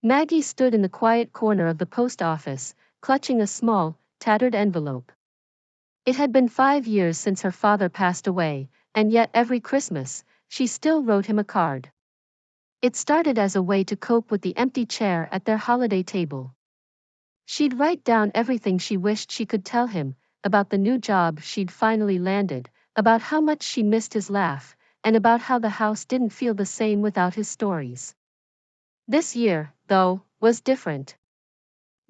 Maggie stood in the quiet corner of the post office, clutching a small, tattered envelope. It had been 5 years since her father passed away, and yet every Christmas, she still wrote him a card. It started as a way to cope with the empty chair at their holiday table. She'd write down everything she wished she could tell him, about the new job she'd finally landed, about how much she missed his laugh, and about how the house didn't feel the same without his stories. This year, though, was different.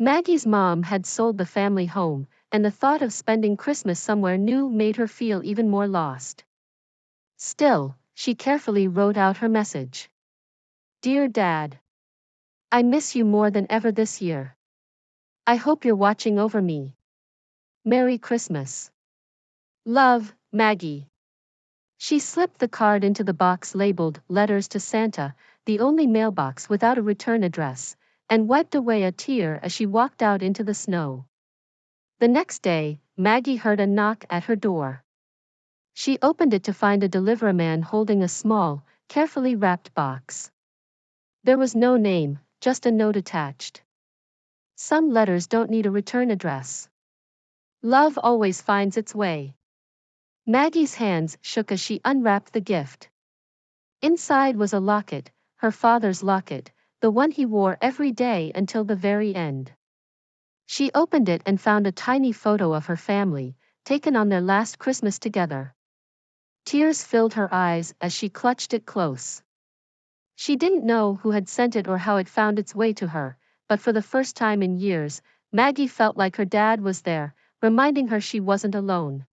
Maggie's mom had sold the family home, and the thought of spending Christmas somewhere new made her feel even more lost. Still, she carefully wrote out her message. Dear Dad, I miss you more than ever this year. I hope you're watching over me. Merry Christmas. Love, Maggie. She slipped the card into the box labeled Letters to Santa, the only mailbox without a return address, and wiped away a tear as she walked out into the snow. The next day, Maggie heard a knock at her door. She opened it to find a delivery man holding a small, carefully wrapped box. There was no name, just a note attached. Some letters don't need a return address. Love always finds its way. Maggie's hands shook as she unwrapped the gift. Inside was a locket, her father's locket, the one he wore every day until the very end. She opened it and found a tiny photo of her family, taken on their last Christmas together. Tears filled her eyes as she clutched it close. She didn't know who had sent it or how it found its way to her, but for the first time in years, Maggie felt like her dad was there, reminding her she wasn't alone.